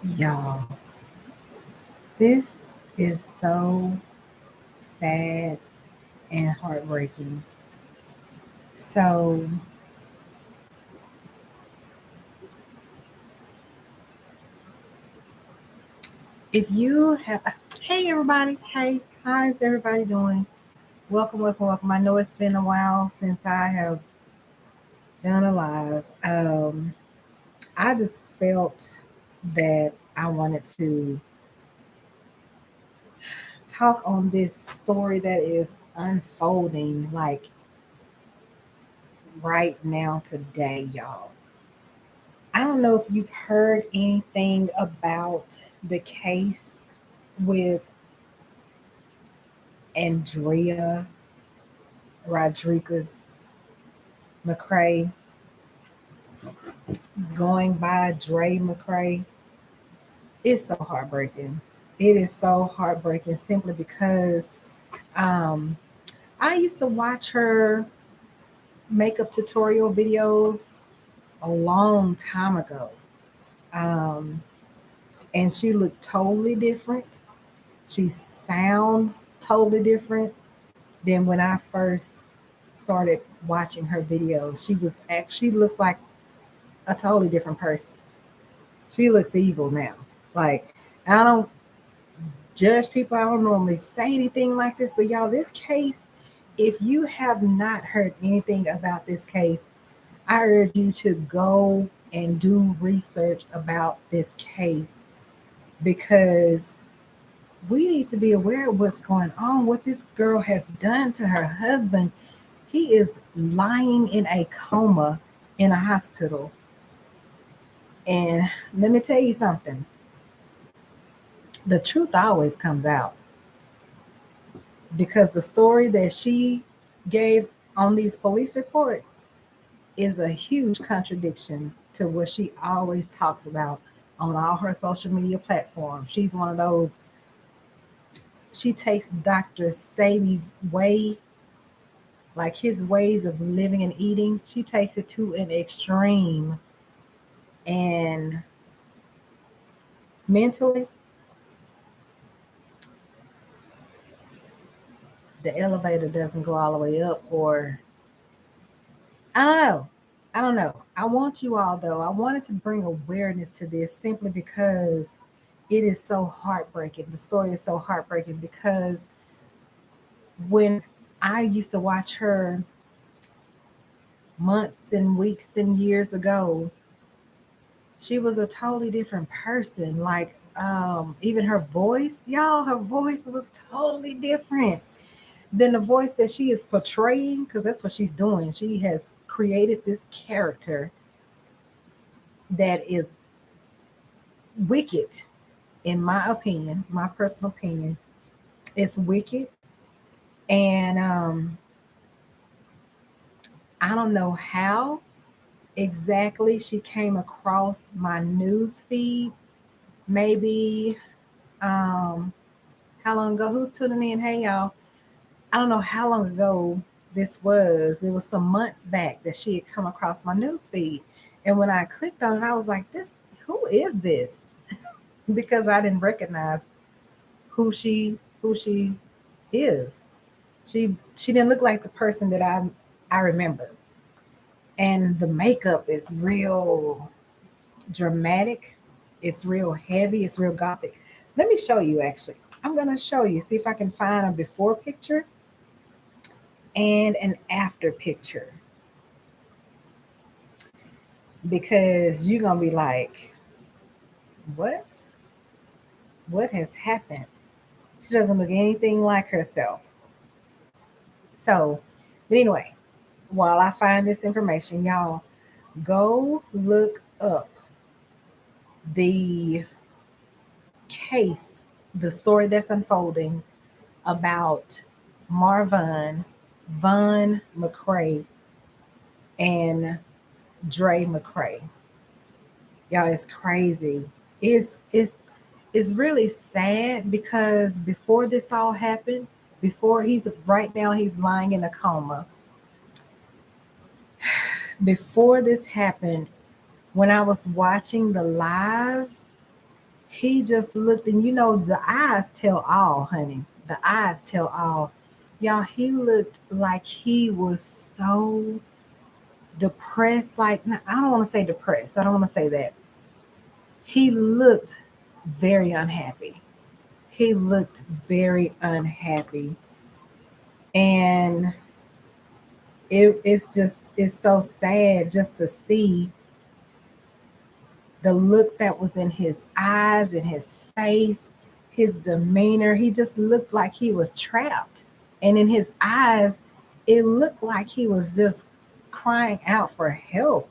Y'all, this is so sad and heartbreaking. So, if you have, hey everybody, hey, how's everybody doing? Welcome, welcome, welcome. I know it's been a while since I have done a live. I just felt that I wanted to talk on this story that is unfolding like right now today, y'all. I don't know if you've heard anything about the case with Andrea Rodriguez McCray, going by Dre McCray. It's so heartbreaking. It is so heartbreaking simply because um, I used to watch her makeup tutorial videos a long time ago. Um, and she looked totally different. She sounds totally different than when I first started watching her videos. She looks like a totally different person. She looks evil now. Like, I don't judge people. I don't normally say anything like this, but y'all, this case, if you have not heard anything about this case, I urge you to go and do research about this case because we need to be aware of what's going on, what this girl has done to her husband. He is lying in a coma in a hospital. And let me tell you something, the truth always comes out because the story that she gave on these police reports is a huge contradiction to what she always talks about on all her social media platforms. She's one of those, she takes Dr. Sadie's way, like his ways of living and eating, she takes it to an extreme. And mentally, the elevator doesn't go all the way up, or I don't know. I don't know. I want you all, though, I wanted to bring awareness to this simply because it is so heartbreaking. The story is so heartbreaking because when I used to watch her months and weeks and years ago, she was a totally different person. Like, even her voice, y'all, her voice was totally different than the voice that she is portraying, because that's what she's doing. She has created this character that is wicked, in my opinion, my personal opinion. It's wicked. And I don't know how exactly she came across my news feed. Maybe how long ago? Who's tuning in? Hey y'all. I don't know how long ago this was. It was some months back that she had come across my news feed. And when I clicked on it, I was like, this, who is this? Because I didn't recognize who she is. She didn't look like the person that I remember. And the makeup is real dramatic. It's real heavy. It's real gothic. Let me show you actually. I'm gonna show you. See if I can find a before picture and an after picture. Because you're gonna be like, what? What has happened? She doesn't look anything like herself. So, but anyway, while I find this information, y'all go look up the case, the story that's unfolding about Marvon Von McCray and Dre McCray. Y'all, it's crazy. It's really sad because before this all happened, before he's right now he's lying in a coma. Before this happened, when I was watching the lives, He just looked, and the eyes tell all, honey. The eyes tell all. Y'all, he looked like he was so depressed. Like, I don't want to say depressed. I don't want to say that. He looked very unhappy. He looked very unhappy. And it's so sad just to see the look that was in his eyes, in his face, his demeanor. He just looked like he was trapped. And in his eyes, it looked like he was just crying out for help.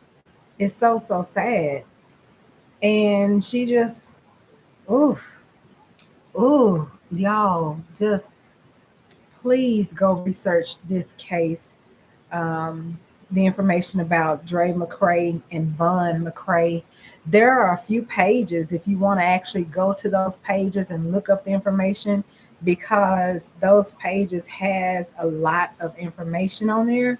It's so, so sad. And she just, ooh, ooh, y'all, just please go research this case. Um, the information about Dre McCray and Von McCray. There are a few pages if you want to actually go to those pages and look up the information, because those pages has a lot of information on there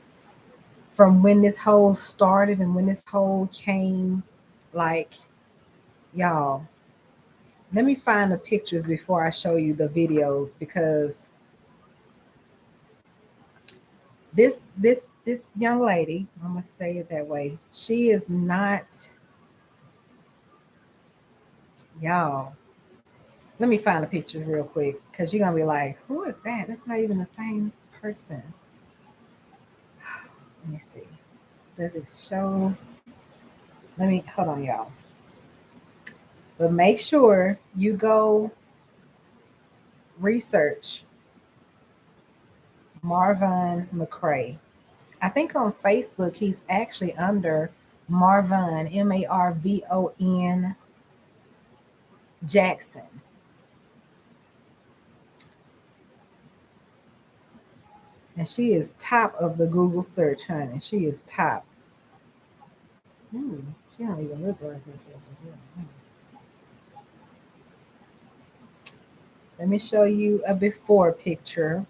from when this whole started and when this whole came. Like, y'all, let me find the pictures before I show you the videos, because this young lady, I'm gonna say it that way, she is not, y'all, let me find the pictures real quick, because you're gonna be like, who is that? That's not even the same person. Let me see, does it show? Let me hold on, y'all, but make sure you go research Marvon McCray. I think on Facebook he's actually under Marvon, Marvon Jackson. And she is top of the Google search, honey. She is top. She don't even look like this. Let me show you a before picture.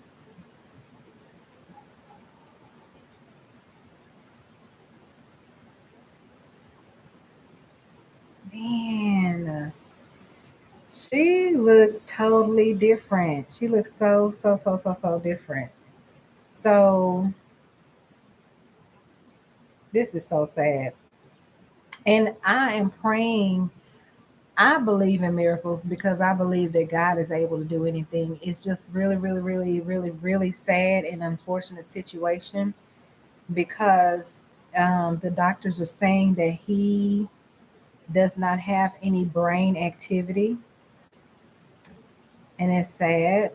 Man, she looks totally different. She looks so, so, so, so, so different. So this is so sad. And I am praying. I believe in miracles because I believe that God is able to do anything. It's just really, really, really, really, really sad and unfortunate situation, because the doctors are saying that he does not have any brain activity, and it's sad.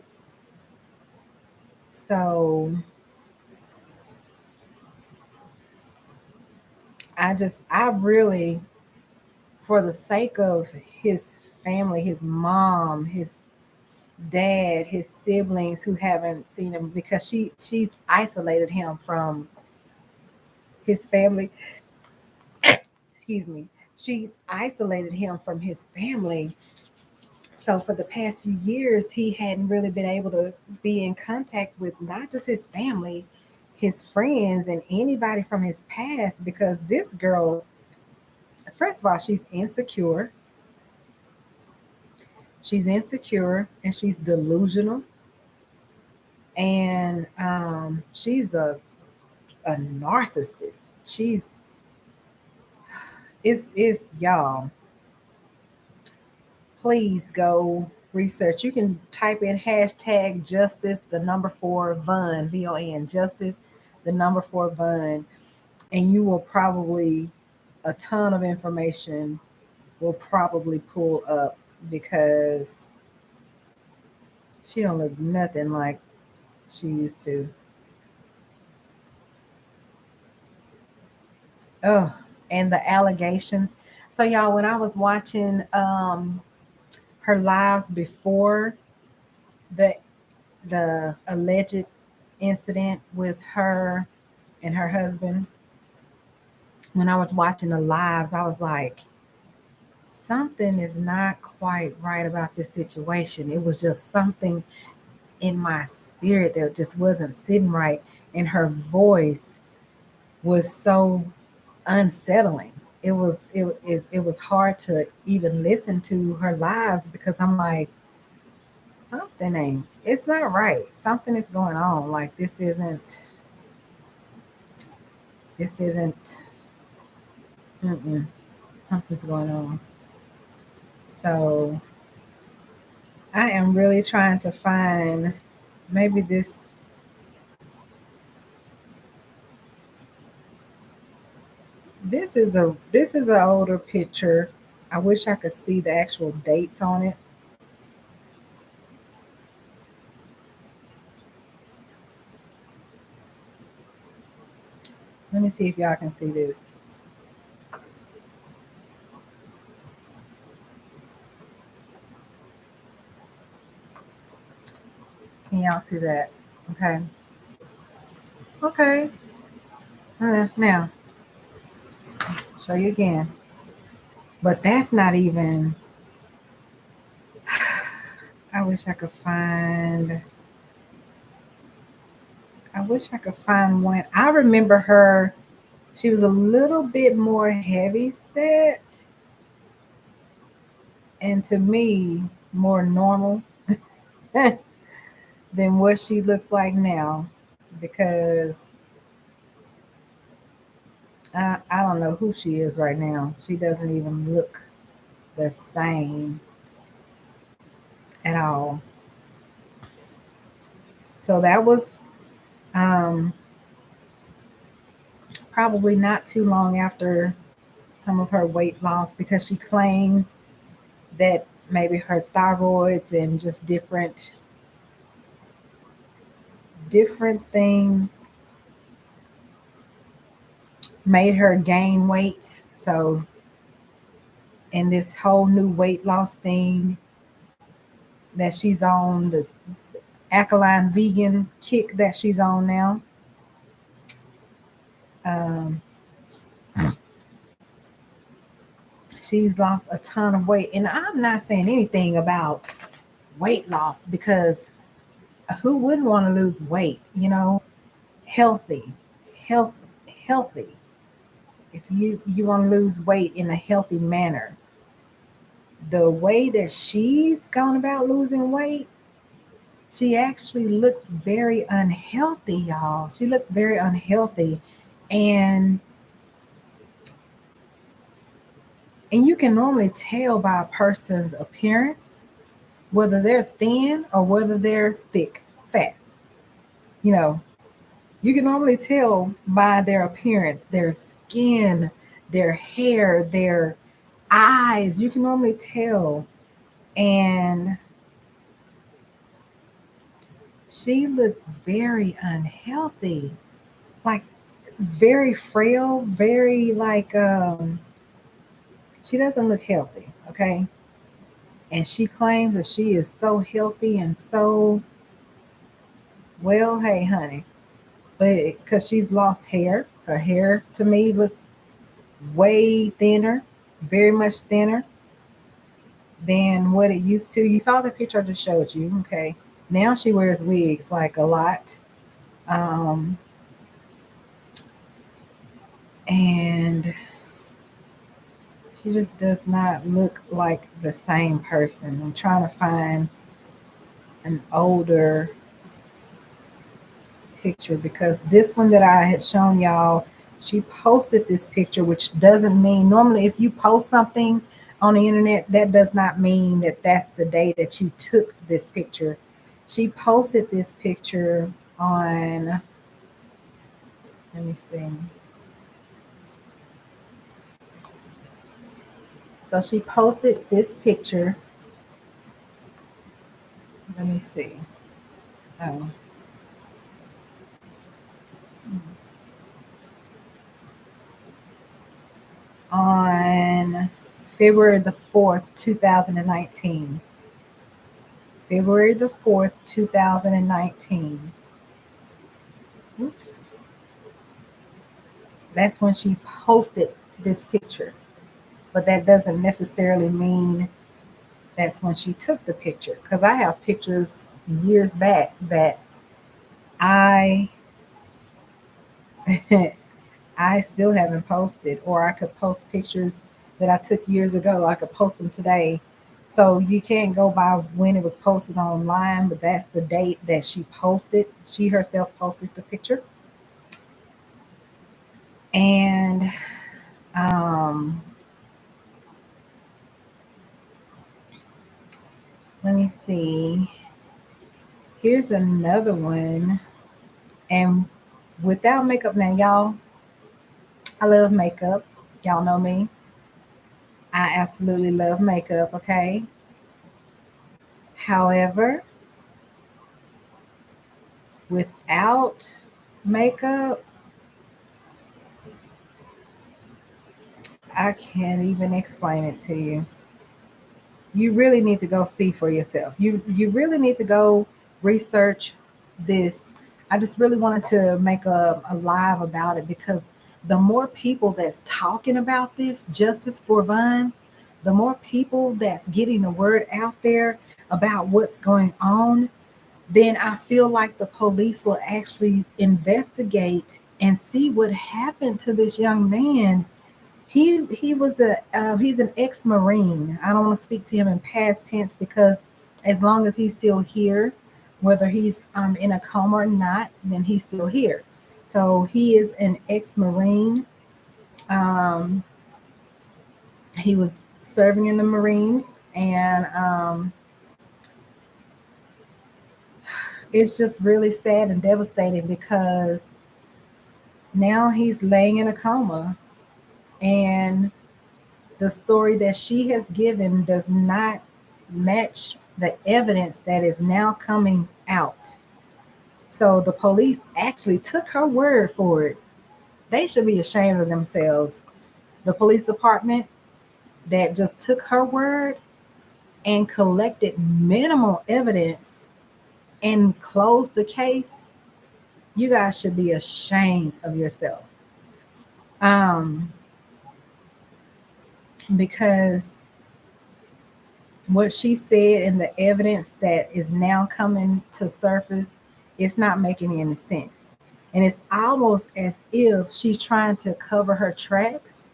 So I really, for the sake of his family, his mom, his dad, his siblings who haven't seen him, because she's isolated him from his family. Excuse me. She's isolated him from his family. So for the past few years, he hadn't really been able to be in contact with not just his family, his friends, and anybody from his past, because this girl, first of all, she's insecure. She's insecure and she's delusional. And she's a narcissist. It's y'all. Please go research. You can type in hashtag justice the number 4 Von, VON, justice the number 4 Von, and you will probably, a ton of information will probably pull up, because she don't look nothing like she used to. Oh, and the allegations. So y'all, when I was watching her lives before the alleged incident with her and her husband, when I was watching the lives, I was like, something is not quite right about this situation. It was just something in my spirit that just wasn't sitting right. And her voice was so unsettling. it was hard to even listen to her lives because I'm like, something ain't, it's not right. Something is going on. Like this isn't, mm-mm, something's going on. So I am really trying to find maybe this is an older picture. I wish I could see the actual dates on it. Let me see if y'all can see this. Can y'all see that? Okay. Okay. Now, show you again. But that's not even. I wish I could find. I wish I could find one. I remember her. She was a little bit more heavy set, and to me, more normal than what she looks like now. Because I don't know who she is right now. She doesn't even look the same at all. So that was um, probably not too long after some of her weight loss because she claims that maybe her thyroids and just different things made her gain weight. So in this whole new weight loss thing that she's on, this alkaline vegan kick that she's on now, um, she's lost a ton of weight. And I'm not saying anything about weight loss because who wouldn't want to lose weight? Healthy, health, healthy. If you want to lose weight in a healthy manner, the way that she's gone about losing weight, she actually looks very unhealthy, y'all. She looks very unhealthy, and you can normally tell by a person's appearance whether they're thin or whether they're thick, fat. You know, you can normally tell by their appearance, their skin, their hair, their eyes. You can normally tell. And she looks very unhealthy, like very frail, very like she doesn't look healthy, okay? And she claims that she is so healthy and so well, hey honey, but because she's lost hair, her hair to me looks way thinner, very much thinner than what it used to. You saw the picture I just showed you, okay? Now she wears wigs like a lot. Um, and she just does not look like the same person. I'm trying to find an older picture because this one that I had shown y'all, she posted this picture, which doesn't mean normally if you post something on the internet, that does not mean that that's the day that you took this picture. She posted this picture on, let me see. So she posted this picture. Let me see. Oh. On February the 4th, 2019. February the 4th, 2019. Oops. That's when she posted this picture. But that doesn't necessarily mean that's when she took the picture. Because I have pictures years back that I I still haven't posted, or I could post pictures that I took years ago. I could post them today. So you can't go by when it was posted online, but that's the date that she posted. She herself posted the picture. And um, let me see. Here's another one. And without makeup, now, y'all, I love makeup. Y'all know me. I absolutely love makeup, okay? However, without makeup, I can't even explain it to you. You really need to go see for yourself. You really need to go research this. I just really wanted to make a live about it because the more people that's talking about this, Justice4Von, the more people that's getting the word out there about what's going on, then I feel like the police will actually investigate and see what happened to this young man. He was a he's an ex-marine. I don't want to speak to him in past tense because as long as he's still here, whether he's in a coma or not, then he's still here. So he is an ex-marine. Um, he was serving in the Marines, and it's just really sad and devastating because now he's laying in a coma, and the story that she has given does not match the evidence that is now coming out. So the police actually took her word for it. They should be ashamed of themselves. The police department that just took her word and collected minimal evidence and closed the case, you guys should be ashamed of yourself. Um, because what she said and the evidence that is now coming to surface, it's not making any sense. And it's almost as if she's trying to cover her tracks.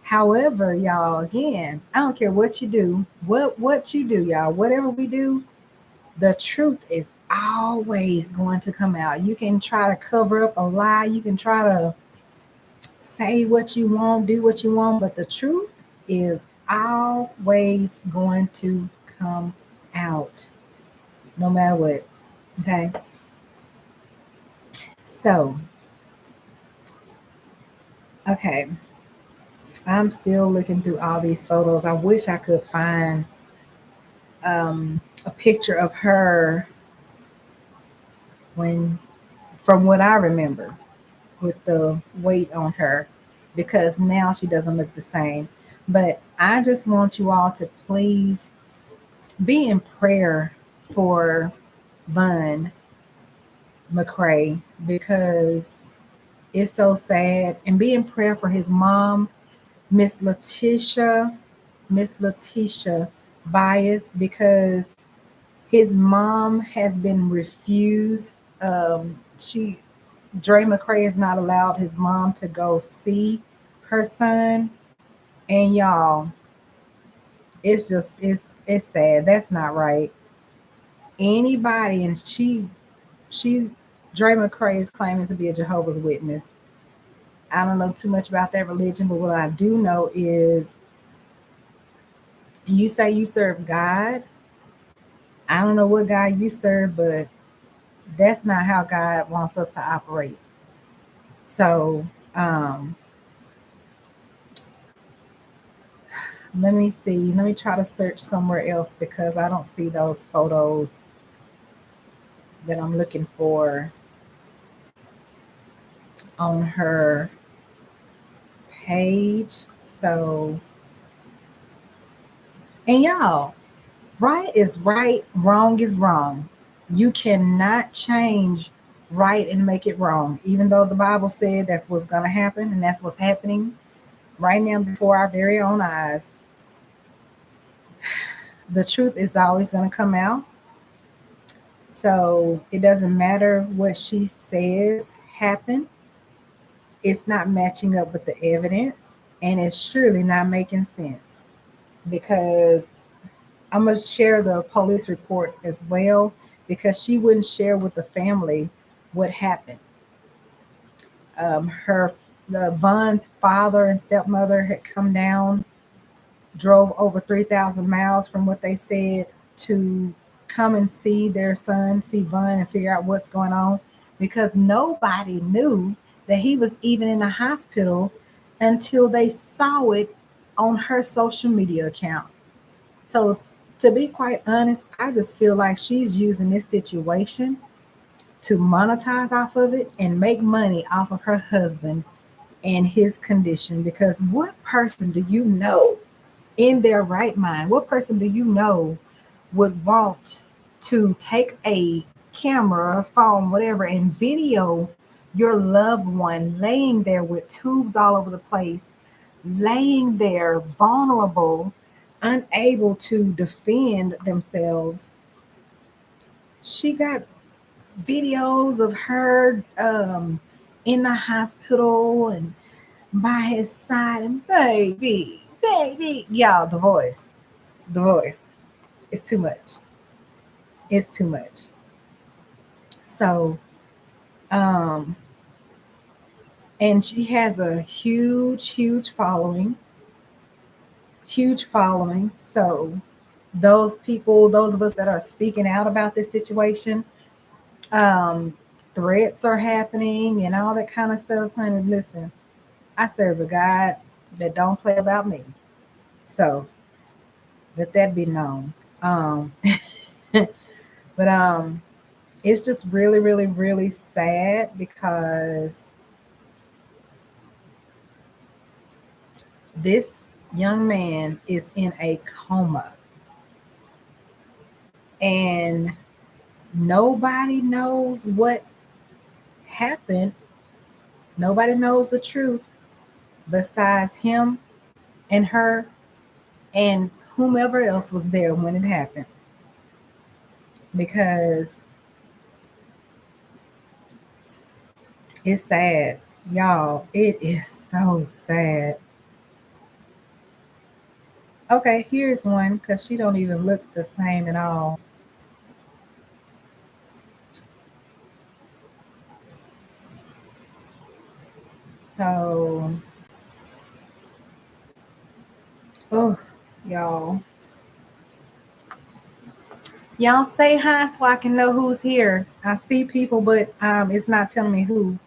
However, y'all, again, I don't care what you do, what you do, y'all, whatever we do, the truth is always going to come out. You can try to cover up a lie, you can try to say what you want, do what you want, but the truth is always going to come out no matter what. Okay. So, okay. I'm still looking through all these photos. I wish I could find a picture of her when, from what I remember, with the weight on her, because now she doesn't look the same. But I just want you all to please be in prayer for Von McCray because it's so sad, and be in prayer for his mom, Miss Letitia, Miss Letitia Bias, because his mom has been refused. She Dre McCray has not allowed his mom to go see her son, and y'all, it's sad. That's not right. Anybody, and she's Dre McCray is claiming to be a Jehovah's Witness. I don't know too much about that religion, but what I do know is you say you serve God. I don't know what God you serve, but that's not how God wants us to operate. So let me see. Let me try to search somewhere else because I don't see those photos that I'm looking for on her page. So, and y'all, right is right, wrong is wrong. You cannot change right and make it wrong, even though the Bible said that's what's going to happen, and that's what's happening right now before our very own eyes. The truth is always going to come out. So it doesn't matter what she says happened. It's not matching up with the evidence, and it's surely not making sense because I'm going to share the police report as well because she wouldn't share with the family what happened. Her the Von's father and stepmother had come down, drove over 3,000 miles from what they said to come and see their son, see Von, and figure out what's going on because nobody knew that he was even in the hospital until they saw it on her social media account. So, to be quite honest, I just feel like she's using this situation to monetize off of it and make money off of her husband and his condition. Because what person do you know in their right mind? What person do you know would want to take a camera, phone, whatever, and video your loved one laying there with tubes all over the place, laying there vulnerable, unable to defend themselves? She got videos of her in the hospital and by his side, and baby, y'all, the voice, it's too much. It's too much. So, um, and she has a huge huge following. So, those people, those of us that are speaking out about this situation, um, threats are happening and all that kind of stuff. Honey, listen, I serve a God that don't play about me. So, let that be known. But it's just really sad because this young man is in a coma and nobody knows what happened. Nobody knows the truth besides him and her and whomever else was there when it happened. Because it's sad. Y'all, it is so sad. Okay, here's one because she don't even look the same at all. So, oh, y'all. Y'all say hi so I can know who's here. I see people, but it's not telling me who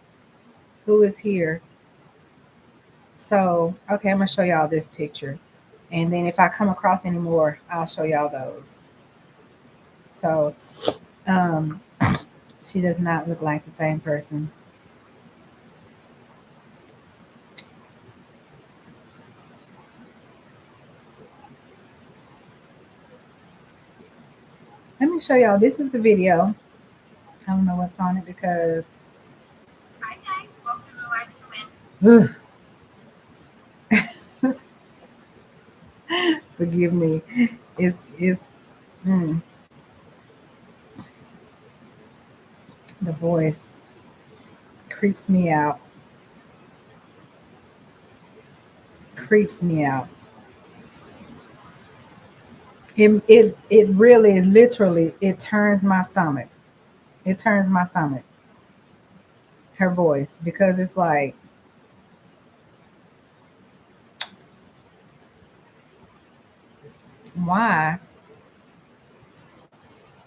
is here. So, okay, I'm gonna show y'all this picture, and then if I come across any more, I'll show y'all those. So, um, she does not look like the same person. Let me show y'all. This is a video. I don't know what's on it because Hi guys, welcome to live command. forgive me. It's mm, the voice creeps me out. Creeps me out. It really literally it turns my stomach. It turns my stomach. Her voice because it's like why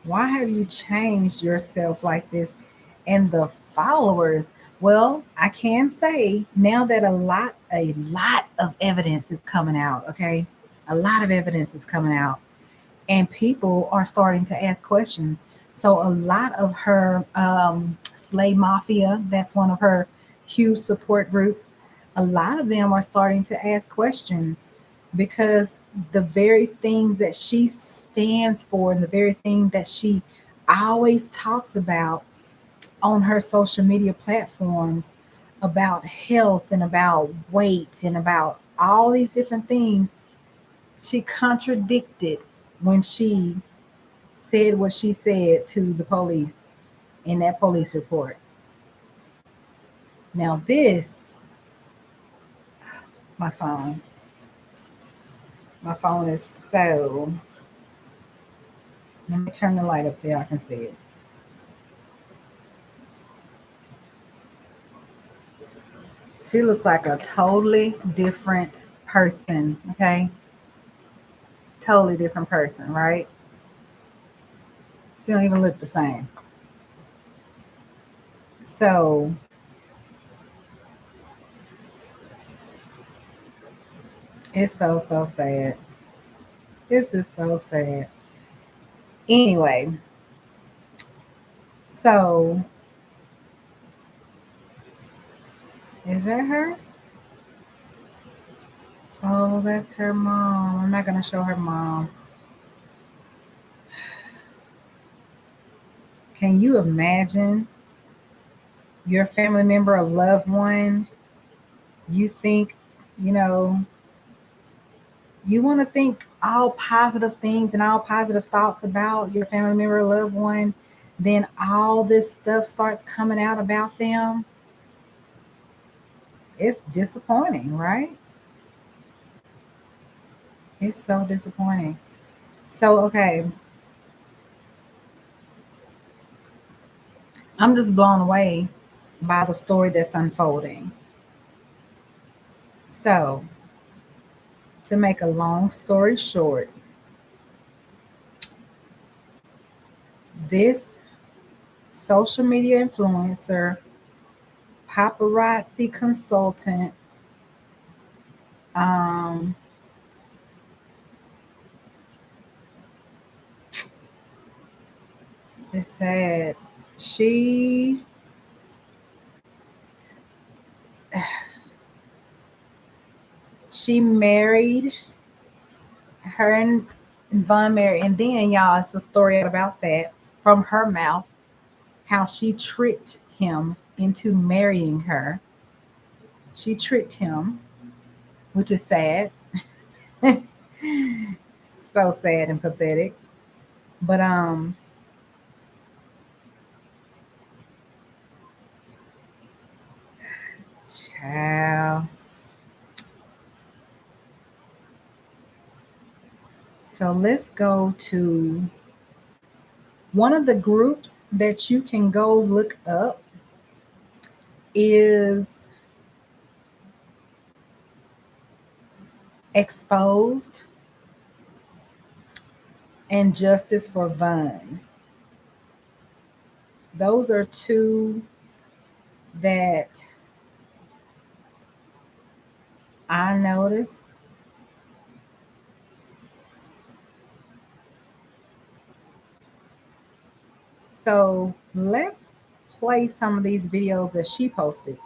why have you changed yourself like this? And the followers, well, I can say now that a lot of evidence is coming out, okay? A lot of evidence is coming out and people are starting to ask questions. So a lot of her slave mafia, that's one of her huge support groups, a lot of them are starting to ask questions because the very things that she stands for and the very thing that she always talks about on her social media platforms about health and about weight and about all these different things, she contradicted when she said what she said to the police in that police report. Now, this My phone. My phone is so. Let me turn the light up so y'all can see it. She looks like a totally different person. Okay, totally different person, right? She don't even look the same. So it's so sad. This is so sad. Anyway, so is that her? Oh, that's her mom. I'm not gonna show her mom. Can you imagine your family member, a loved one? You think, you know, you want to think all positive things and all positive thoughts about your family member, a loved one. Then all this stuff starts coming out about them. It's disappointing, right? It's so disappointing. So, okay, I'm just blown away by the story that's unfolding. So, to make a long story short, this social media influencer, paparazzi consultant, um, it's sad. She she married her and Von married, and then y'all, it's a story out about that from her mouth, how she tricked him into marrying her. She tricked him, which is sad, so sad and pathetic. But child. So let's go to one of the groups that you can go look up is Exposed and Justice4Von. Those are two that I noticed. So let's play some of these videos that she posted.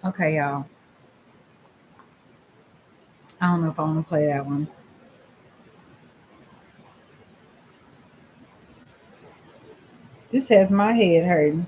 Okay, y'all. I don't know if I want to play that one. This has my head hurting.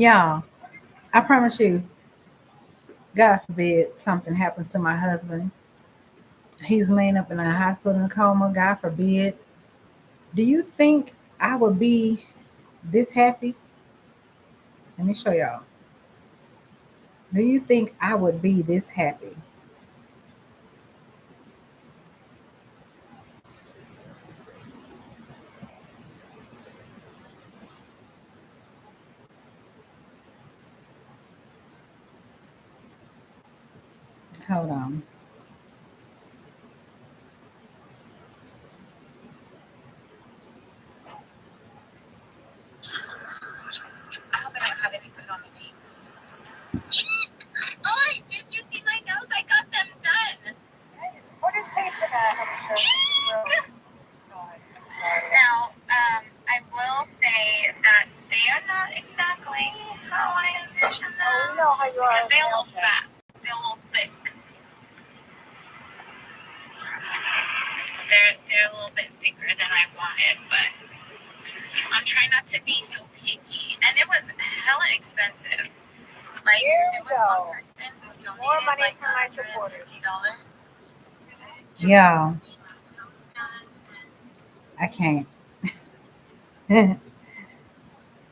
Y'all, I promise you, God forbid something happens to my husband. He's laying up in a hospital in a coma. God forbid. Do you think I would be this happy? Let me show y'all. Do you think I would be this happy? Hold on. little bit thicker than I wanted, but I'm trying not to be so picky. And it was hella expensive. Like, there was one person who donated more money like for my supporters. $150. Yeah, I can't.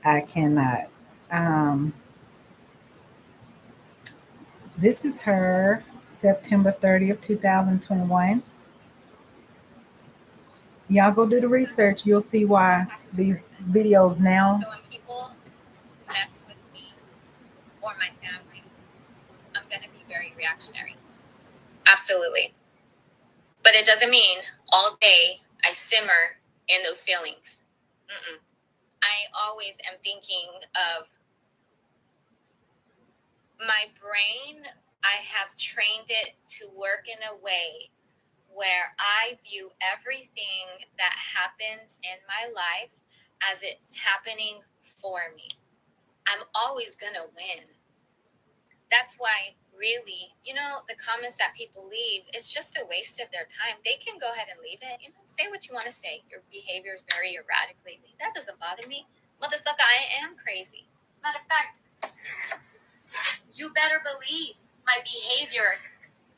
I cannot. Um, this is her September 30th, 2021. Y'all go do the research. You'll see why these videos now. So when people mess with me or my family, I'm going to be very reactionary. Absolutely. But it doesn't mean all day I simmer in those feelings. I always am thinking of my brain. I have trained it to work in a way where I view everything that happens in my life as it's happening for me. I'm always going to win. That's why, really, the comments that people leave, it's just a waste of their time. They can go ahead and leave it. Say what you want to say. Your behavior is very erratic lately. That doesn't bother me. Motherfucker, I am crazy. Matter of fact, you better believe my behavior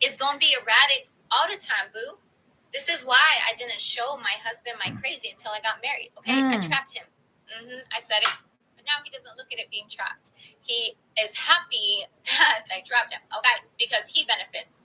is going to be erratic all the time, boo. This is why I didn't show my husband my crazy until I got married, okay? I trapped him. I said it. But now he doesn't look at it being trapped. He is happy that I trapped him, okay? Because he benefits.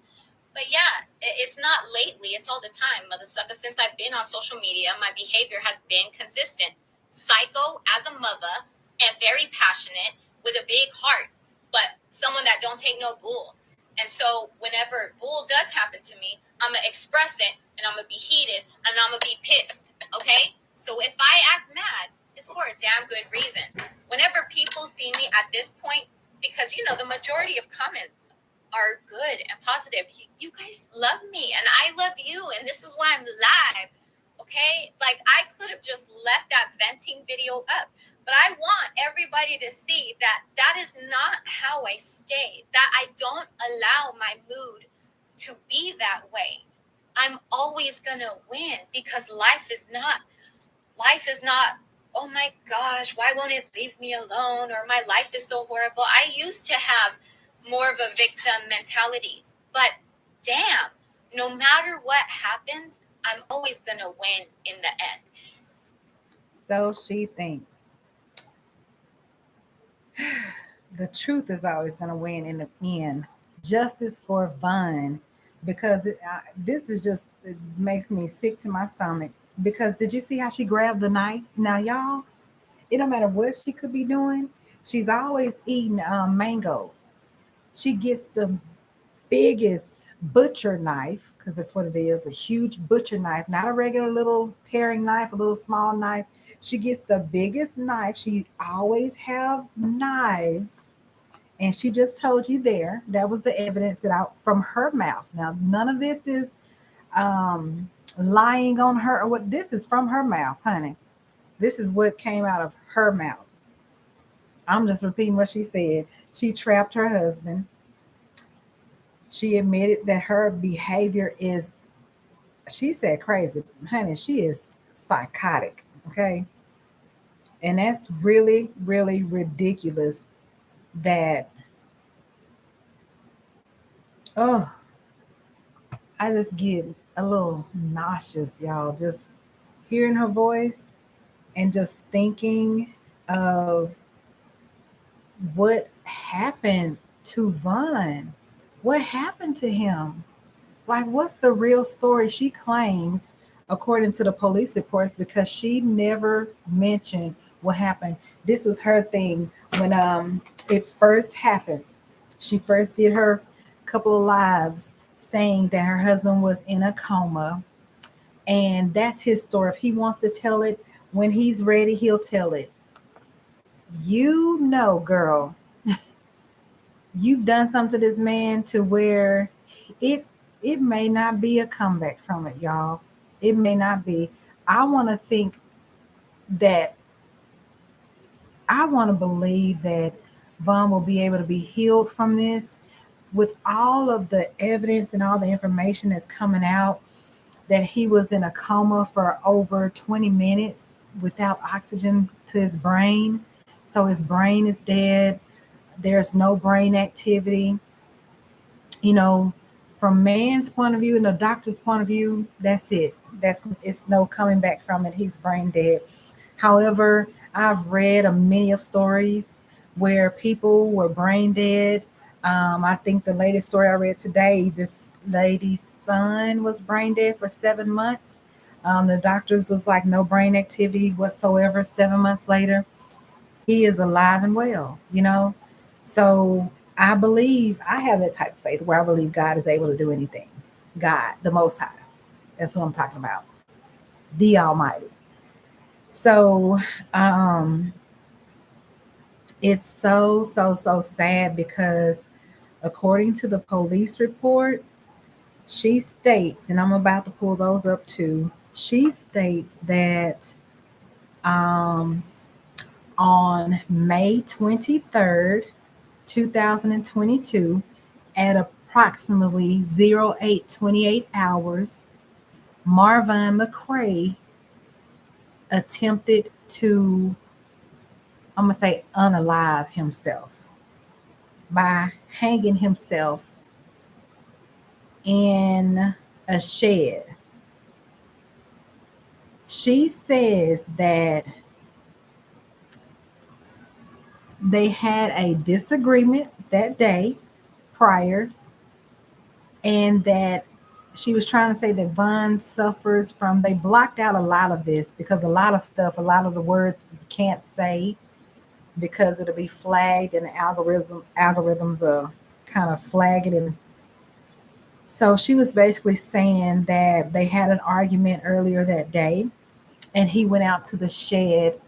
But yeah, it's not lately. It's all the time, mother sucker. Since I've been on social media, my behavior has been consistent. Psycho as a mother and very passionate with a big heart. But someone that don't take no bull. And so whenever bull does happen to me, I'm going to express it, and I'm going to be heated, and I'm going to be pissed, okay? So if I act mad, it's for a damn good reason. Whenever people see me at this point, because, the majority of comments are good and positive. You guys love me, and I love you, and this is why I'm live, okay? Like, I could have just left that venting video up. But I want everybody to see that that is not how I stay, that I don't allow my mood to be that way. I'm always going to win because life is not, oh my gosh, why won't it leave me alone? Or my life is so horrible. I used to have more of a victim mentality, but damn, no matter what happens, I'm always going to win in the end. So she thinks. The truth is always going to win in the end. Justice4Von, because this is just, it makes me sick to my stomach. Because did you see how she grabbed the knife? Now, y'all, it don't matter what she could be doing. She's always eating mangoes. She gets the biggest butcher knife, because that's what it is, a huge butcher knife, not a regular little paring knife, a little small knife. She gets the biggest knife. She always have knives. And she just told you there, that was the evidence that out from her mouth. Now, none of this is lying on her or what. This is from her mouth, honey. This is what came out of her mouth. I'm just repeating what she said. She trapped her husband. She admitted that her behavior is, she said crazy. Honey, she is psychotic. Okay. And that's really, really ridiculous that, oh, I just get a little nauseous, y'all, just hearing her voice and just thinking of what happened to Von. What happened to him? Like, what's the real story? She claims, according to the police reports, because she never mentioned what happened. This was her thing when it first happened. She first did her couple of lives saying that her husband was in a coma, and that's his story. If he wants to tell it when he's ready, he'll tell it. Girl, you've done something to this man to where it it may not be a comeback from it, y'all. It may not be. I want to think that I want to believe that Vaughn will be able to be healed from this with all of the evidence and all the information that's coming out. that he was in a coma for over 20 minutes without oxygen to his brain. So his brain is dead. There's no brain activity. You know, from man's point of view and the doctor's point of view, that's it. That's it's no coming back from it. He's brain dead. However, I've read many of stories where people were brain dead. I think the latest story I read today, this lady's son was brain dead for 7 months. The doctors was like no brain activity whatsoever. 7 months later, he is alive and well. So I believe I have that type of faith where I believe God is able to do anything. God, the Most High. That's what I'm talking about. The Almighty. So um, it's so sad because according to the police report, she states, and I'm about to pull those up too. She states that um, on May 23rd, 2022, at approximately 0828 hours, Marvon McCray attempted to, I'm going to say, unalive himself by hanging himself in a shed. She says that they had a disagreement that day prior, and that she was trying to say that Von suffers from, they blocked out a lot of this because a lot of stuff, a lot of the words you can't say because it'll be flagged and the algorithms are kind of flag it. And so she was basically saying that they had an argument earlier that day and he went out to the shed,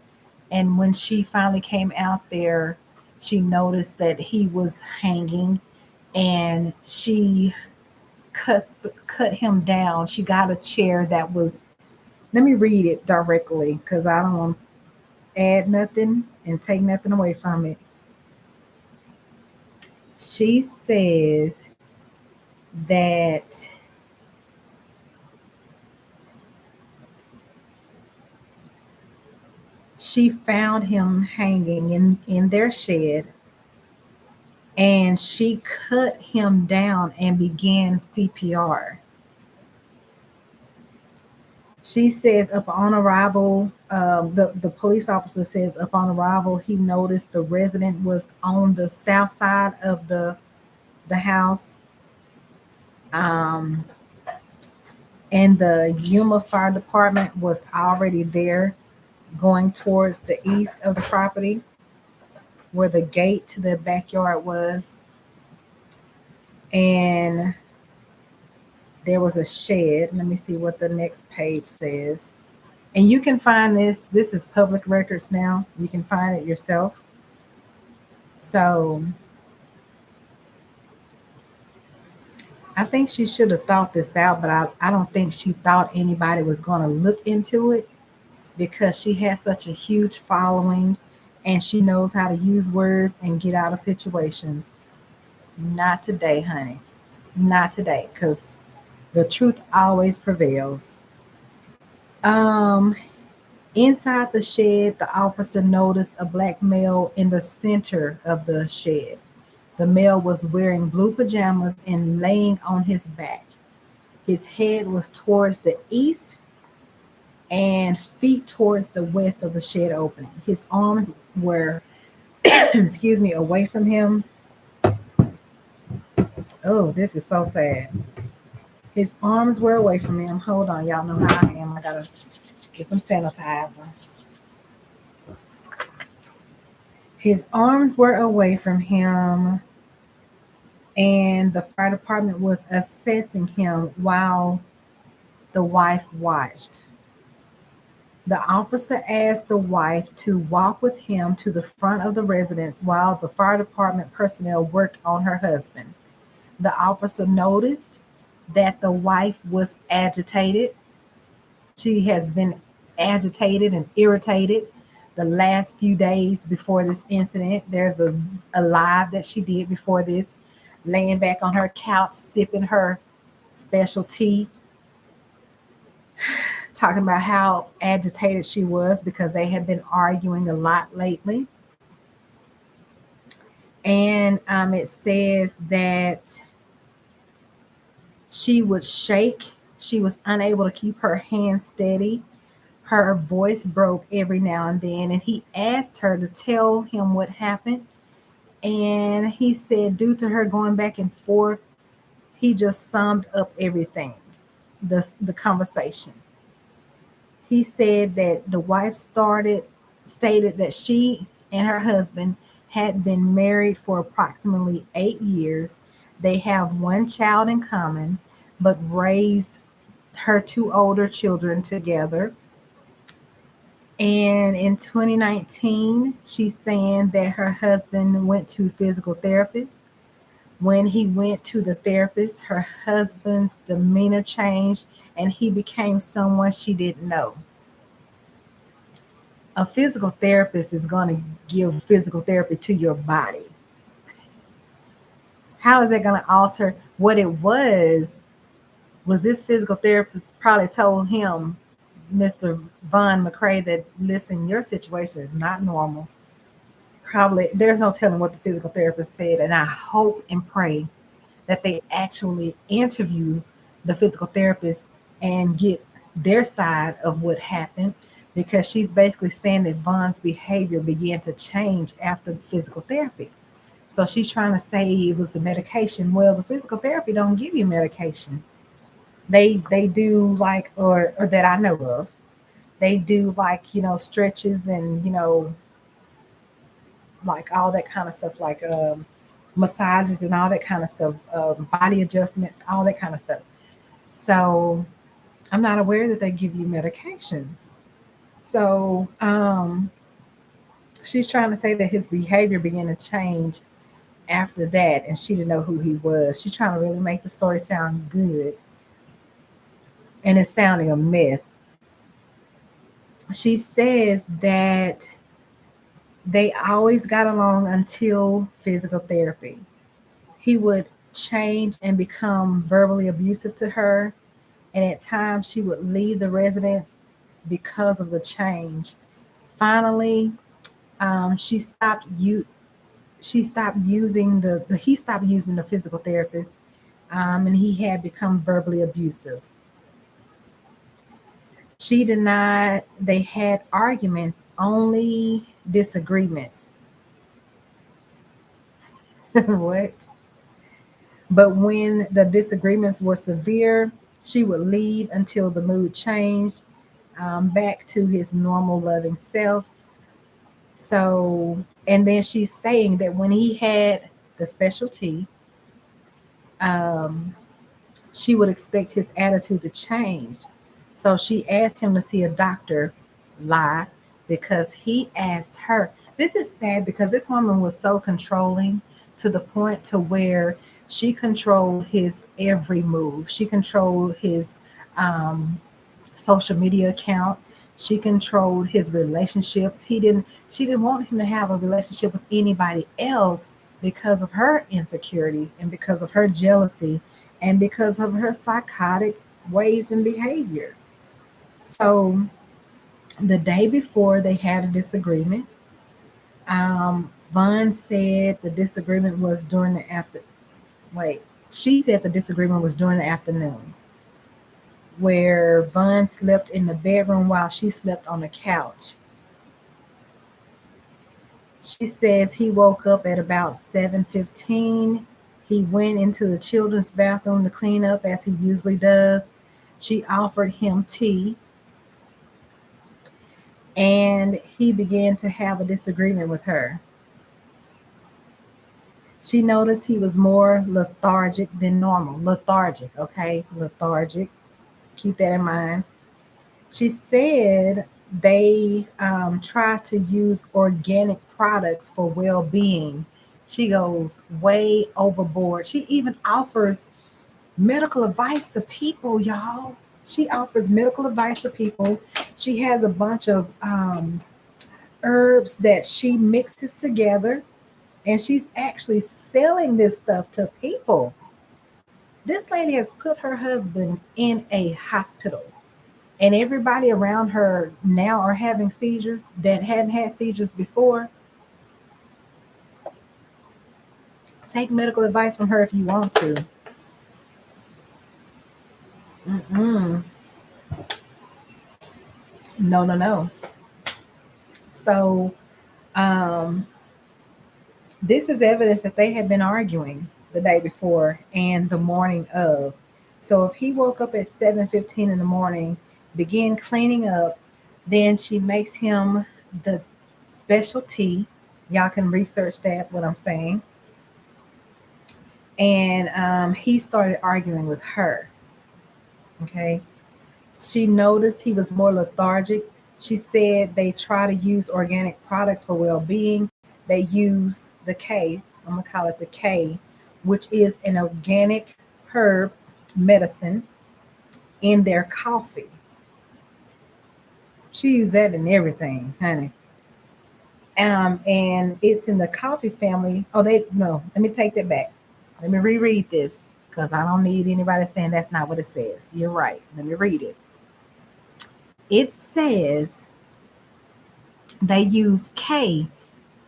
and when she finally came out there, she noticed that he was hanging, and she cut him down. She got a chair that was, let me read it directly because I don't want to add nothing and take nothing away from it. She says that she found him hanging in their shed, and she cut him down and began CPR. She says upon arrival, the police officer says upon arrival, he noticed the resident was on the south side of the house, um, and the Yuma Fire Department was already there, going towards the east of the property, where the gate to the backyard was, and there was a shed. Let me see what the next page says. And you can find this. This is public records now. You can find it yourself. So I think she should have thought this out, but I don't think she thought anybody was going to look into it because she has such a huge following and she knows how to use words and get out of situations. Not today, honey. Not today, because the truth always prevails. Um, Inside the shed, the officer noticed a black male in the center of the shed. The male was wearing blue pajamas and laying on his back. His head was towards the east and feet towards the west of the shed opening. His arms were, excuse me, away from him. Oh, this is so sad. His arms were away from him. Hold on, y'all know how I am. I gotta get some sanitizer. His arms were away from him, and the fire department was assessing him while the wife watched. The officer asked the wife to walk with him to the front of the residence while the fire department personnel worked on her husband. The officer noticed that the wife was agitated. She has been agitated and irritated the last few days before this incident. There's a live that she did before this, laying back on her couch, sipping her special tea. talking about how agitated she was because they had been arguing a lot lately. And it says that she would shake. She was unable to keep her hands steady. Her voice broke every now and then. And he asked her to tell him what happened. And he said, due to her going back and forth, he just summed up everything, the conversation. He said that the wife stated that she and her husband had been married for approximately 8 years. They have one child in common, but raised her two older children together. And in 2019, she's saying that her husband went to physical therapist. When he went to the therapist, her husband's demeanor changed and he became someone she didn't know. A physical therapist is going to give physical therapy to your body. How is that going to alter what it was this physical therapist probably told him, Mr. Von McCray, that listen, your situation is not normal. Probably there's no telling what the physical therapist said, and I hope and pray that they actually interview the physical therapist and get their side of what happened, because she's basically saying that Von's behavior began to change after physical therapy. So she's trying to say it was the medication. Well, the physical therapy don't give you medication. They do like, or that I know of, they do like, stretches and like all that kind of stuff, like massages and all that kind of stuff, body adjustments, all that kind of stuff. So I'm not aware that they give you medications. So she's trying to say that his behavior began to change after that, and she didn't know who he was. She's trying to really make the story sound good, and it's sounding a mess. She says that they always got along until physical therapy. He would change and become verbally abusive to her, and at times she would leave the residence because of the change. Finally, she stopped she stopped using he stopped using the physical therapist, and he had become verbally abusive. She denied they had arguments, only disagreements. What? But when the disagreements were severe, she would leave until the mood changed, back to his normal loving self. So, and then she's saying that when he had the specialty, um, she would expect his attitude to change. So she asked him to see a doctor, lie, because he asked her. This is sad because this woman was so controlling to the point to where she controlled his every move. She controlled his um, social media account. She controlled his relationships. She didn't want him to have a relationship with anybody else because of her insecurities and because of her jealousy and because of her psychotic ways and behavior. So the day before they had a disagreement, Vaughn said the disagreement was during the after. Wait, she said the disagreement was during the afternoon, where Vaughn slept in the bedroom while she slept on the couch. She says he woke up at about 7:15. He went into the children's bathroom to clean up as he usually does. She offered him tea, and he began to have a disagreement with her. She noticed he was more lethargic than normal. Lethargic, okay? Lethargic. Keep that in mind. She said they try to use organic products for well being. She goes way overboard. She even offers medical advice to people, y'all. She offers medical advice to people. She has a bunch of herbs that she mixes together, and she's actually selling this stuff to people. This lady has put her husband in a hospital. and everybody around her now are having seizures that hadn't had seizures before. Take medical advice from her if you want to. Mm-mm. No, no, no. So, um, this is evidence that they had been arguing the day before and the morning of. So if he woke up at 7:15 in the morning, began cleaning up, then she makes him the special tea. Y'all can research that, what I'm saying. And he started arguing with her. Okay. She noticed he was more lethargic. She said they try to use organic products for well being. They use the K, I'm going to call it the K, which is an organic herb medicine in their coffee. She used that in everything, honey. And it's in the coffee family. Oh, they no, let me take that back. Let me reread this because I don't need anybody saying that's not what it says. You're right. Let me read it. It says they used K,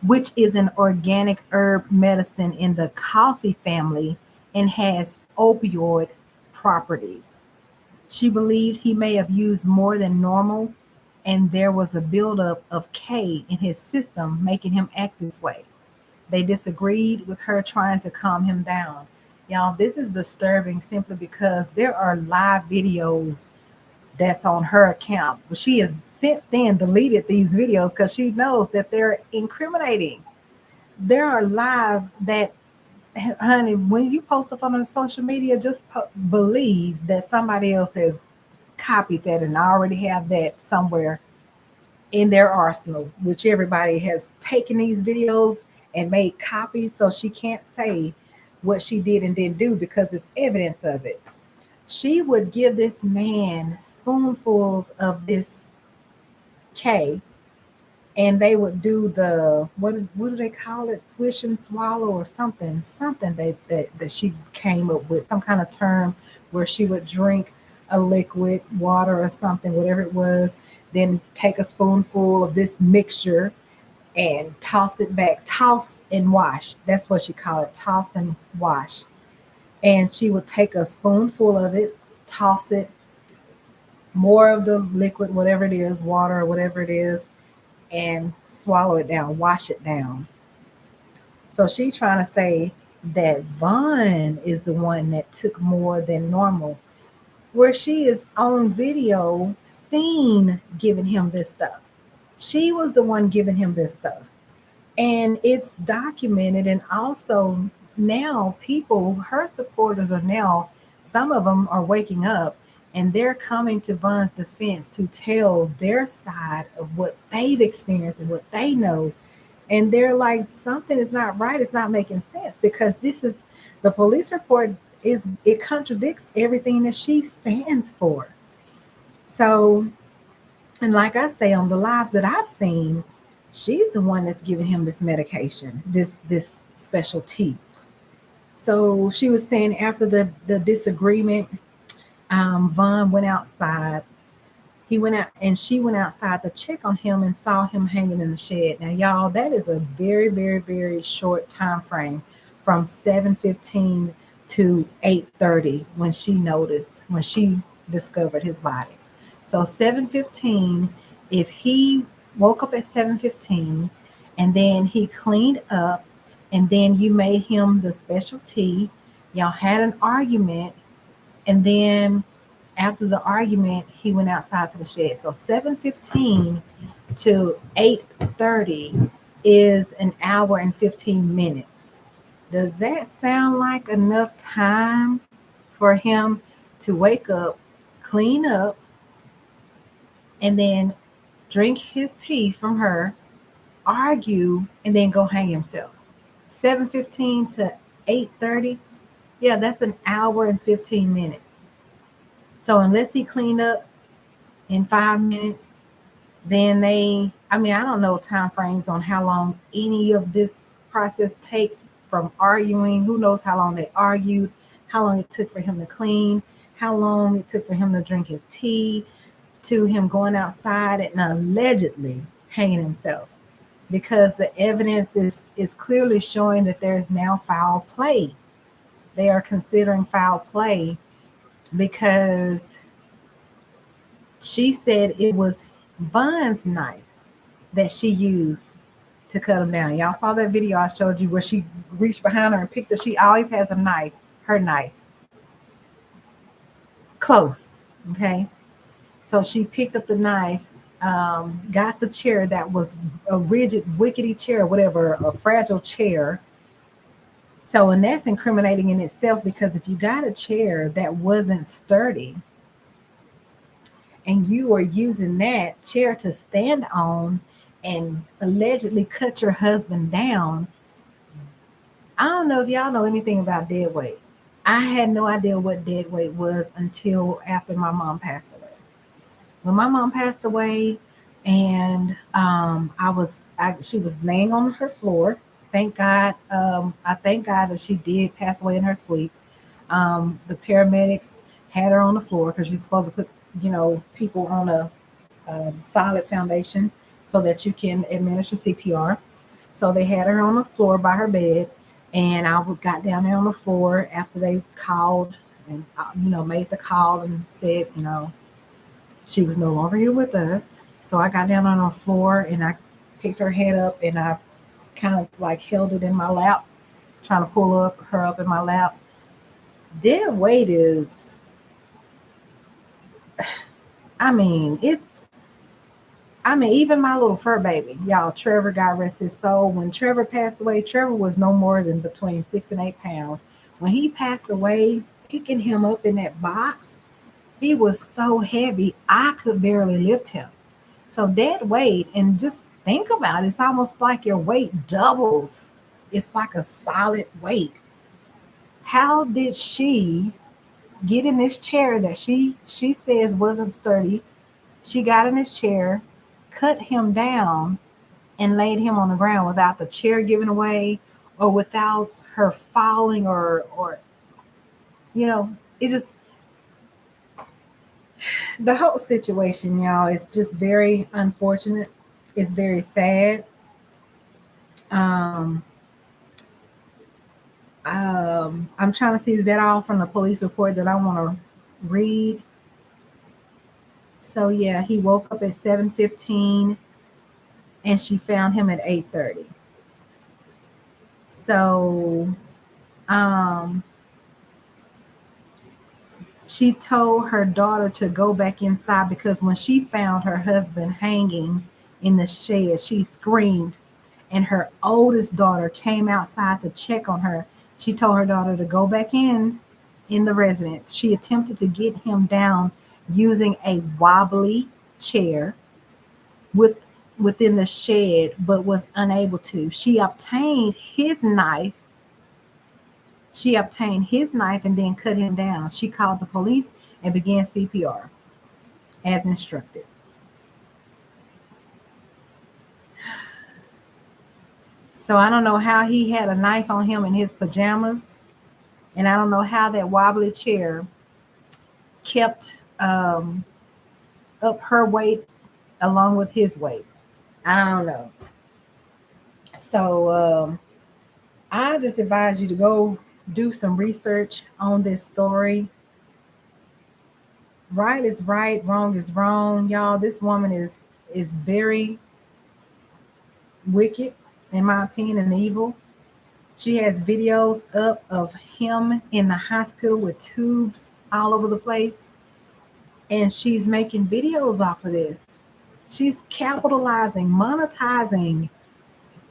which is an organic herb medicine in the coffee family and has opioid properties. She believed he may have used more than normal, and there was a buildup of K in his system, making him act this way. They disagreed with her trying to calm him down. Y'all, this is disturbing simply because there are live videos that's on her account. But she has since then deleted these videos because she knows that they're incriminating. There are lives that, honey, when you post stuff on social media, just believe that somebody else has copied that and already have that somewhere in their arsenal, which everybody has taken these videos and made copies so she can't say what she did and didn't do because it's evidence of it. She would give this man spoonfuls of this K, and they would do the what do they call it, swish and swallow or something that she came up with, some kind of term where she would drink a liquid water or something, whatever it was, then take a spoonful of this mixture and toss it back, toss and wash, that's what she called it, toss and wash. And she would take a spoonful of it, toss it, more of the liquid, whatever it is, water or whatever it is, and swallow it down, wash it down. So she trying to say that Von is the one that took more than normal, where she is on video seen giving him this stuff. She was the one giving him this stuff. And it's documented, and also now people, her supporters are now, some of them are waking up and they're coming to Von's defense to tell their side of what they've experienced and what they know. And they're like, something is not right, it's not making sense, because this is, the police report is, it contradicts everything that she stands for. So, and like I say, on the lives that I've seen, she's the one that's giving him this medication, this special tea. So she was saying after the disagreement, Vaughn went outside. He went out and she went outside to check on him and saw him hanging in the shed. Now, y'all, that is a very, very, very short time frame from 7:15 to 8:30 when she noticed, when she discovered his body. So 7:15, if he woke up at 7:15 and then he cleaned up and then you made him the special tea, y'all had an argument, and then after the argument, he went outside to the shed. So 7:15 to 8:30 is an hour and 15 minutes. Does that sound like enough time for him to wake up, clean up, and then drink his tea from her, argue, and then go hang himself? 7:15 to 8:30? Yeah, that's an hour and 15 minutes. So unless he cleaned up in 5 minutes, then I mean, I don't know time frames on how long any of this process takes from arguing. Who knows how long they argued, how long it took for him to clean, how long it took for him to drink his tea. to him going outside and allegedly hanging himself, because the evidence is clearly showing that there is now foul play. They are considering foul play because she said it was Von's knife that she used to cut him down. Y'all saw that video I showed you where she reached behind her and picked up. She always has a knife, her knife, close. Okay. So she picked up the knife, got the chair that was a rigid, wickety chair, whatever, a fragile chair. So, and that's incriminating in itself, because if you got a chair that wasn't sturdy and you were using that chair to stand on and allegedly cut your husband down, I don't know if y'all know anything about dead weight. I had no idea what dead weight was until after my mom passed away. When my mom passed away, and she was laying on her floor. Thank God, I thank God that she did pass away in her sleep. The paramedics had her on the floor because you're supposed to put, people on a solid foundation so that you can administer CPR. So they had her on the floor by her bed, and I got down there on the floor after they called and made the call and said she was no longer here with us. So I got down on the floor and I picked her head up and I kind of like held it in my lap, trying to pull her up in my lap. Dead weight is, it's, even my little fur baby, y'all, Trevor, God rest his soul. When Trevor passed away, Trevor was no more than between 6 and 8 pounds. When he passed away, picking him up in that box, he was so heavy, I could barely lift him. So dead weight, and just think about it, it's almost like your weight doubles. It's like a solid weight. How did she get in this chair that she says wasn't sturdy? She got in this chair, cut him down, and laid him on the ground without the chair giving away, or without her falling, or it just, the whole situation, y'all, is just very unfortunate. It's very sad. Um, I'm trying to see, is that all from the police report that I want to read? So yeah, he woke up at 7:15, and she found him at 8:30. So um, she told her daughter to go back inside, because when she found her husband hanging in the shed, she screamed, and her oldest daughter came outside to check on her. She told her daughter to go back in the residence. She attempted to get him down using a wobbly chair with within the shed, but was unable to. She obtained his knife and then cut him down. She called the police and began CPR as instructed. So I don't know how he had a knife on him in his pajamas, and I don't know how that wobbly chair kept up her weight along with his weight. I don't know. So I just advise you to go do some research on this story. Right is right, wrong is wrong, y'all. This woman is very wicked, in my opinion, and evil. She has videos up of him in the hospital with tubes all over the place, and she's making videos off of this. She's capitalizing, monetizing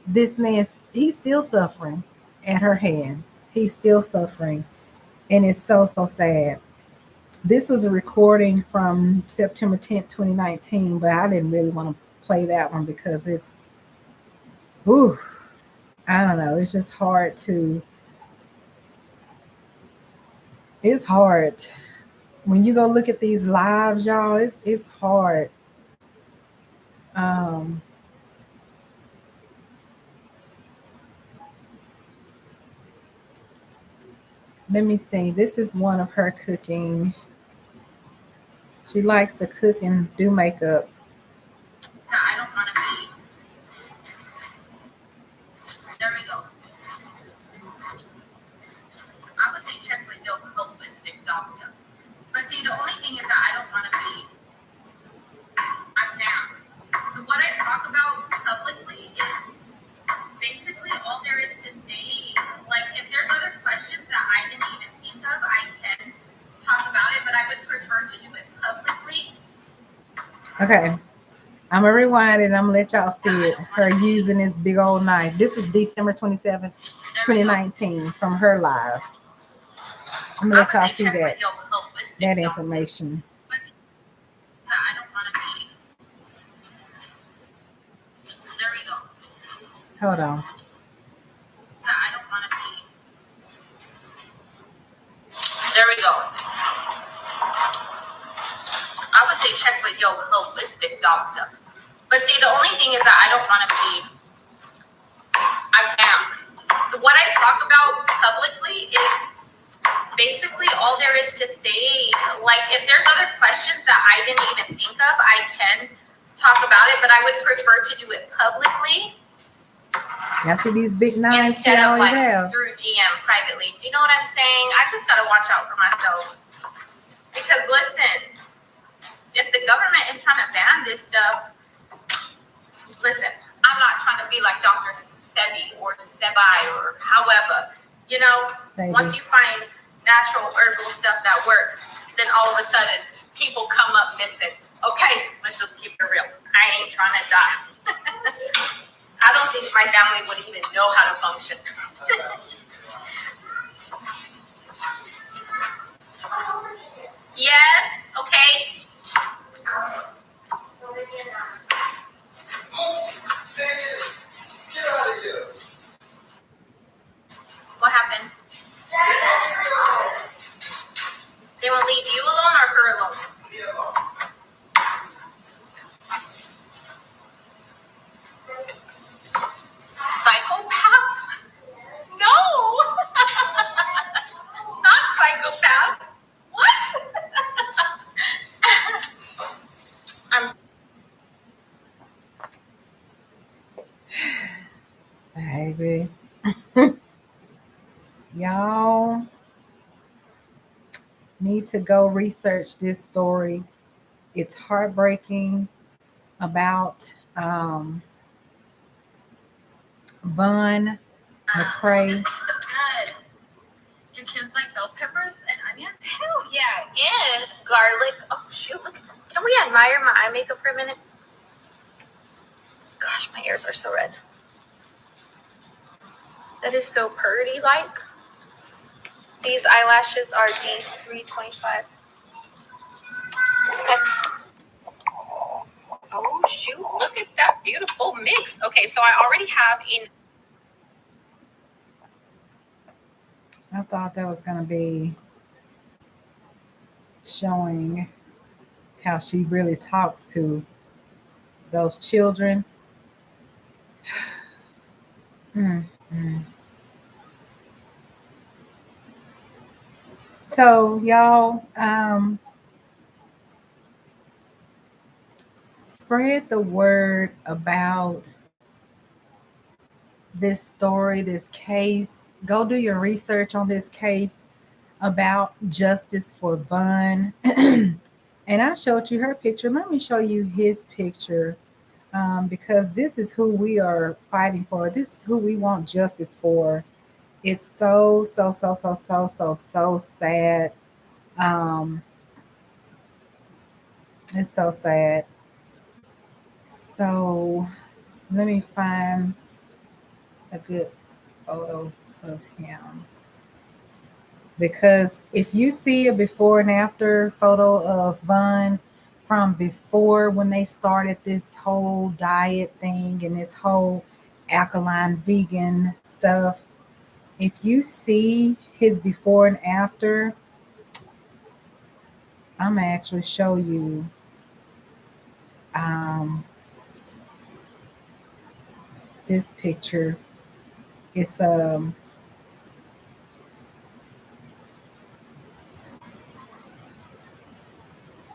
this man. He's still suffering at her hands. He's still suffering, and it's so, so sad. This was a recording from September 10th, 2019, but I didn't really want to play that one because whew, I don't know. It's just it's hard. When you go look at these lives, y'all, it's hard. Um, Let me see. This is one of her cooking. She likes to cook and do makeup. I don't want to be. There we go. I would say check with your holistic doctor. But see, the only thing is that I don't want to be. I can't. What I talk about publicly is basically all there is to say. Like, if there's other questions that I didn't even think of, I can talk about it, but I would prefer to do it publicly. Okay. I'm gonna rewind it and I'm gonna let y'all see it. Her using this big old knife. This is December 27th, 2019 from her live. I'm gonna let y'all see that information. I don't want to be. There we go. Hold on. I don't want to be. There we go. I would say check with your holistic doctor. But see, the only thing is that I don't want to be. I can't. What I talk about publicly is basically all there is to say. Like, if there's other questions that I didn't even think of, I can talk about it, but I would prefer to do it publicly. After these big knives, instead of like through GM privately. Do you know what I'm saying? I just gotta watch out for myself. Because listen, if the government is trying to ban this stuff, listen, I'm not trying to be like Dr. Sebi or Sebi or however. You know, once you find natural herbal stuff that works, then all of a sudden people come up missing. Okay, let's just keep it real. I ain't trying to die. I don't think my family would even know how to function. Yes, okay. What happened? They will leave you alone or her alone? Psychopaths? No! Not psychopaths. What? I'm baby. Y'all need to go research this story. It's heartbreaking about Von McCray. This is so good. Your kids like bell peppers and onions? Hell yeah. And garlic. Oh, shoot. Look. Can we admire my eye makeup for a minute? Gosh, my ears are so red. That is so purdy-like. These eyelashes are D325. Okay. Oh, shoot. Look at that beautiful mix. Okay, so I already have in. I thought that was going to be showing how she really talks to those children. So, y'all, spread the word about this story, this case. Go do your research on this case about Justice4Von. And I showed you her picture. Let me show you his picture, because this is who we are fighting for. This is who we want justice for. It's so sad. It's so sad. So let me find a good photo of him. Because if you see a before and after photo of Von from before, when they started this whole diet thing and this whole alkaline vegan stuff, if you see his before and after, I'm gonna actually show you this picture. It's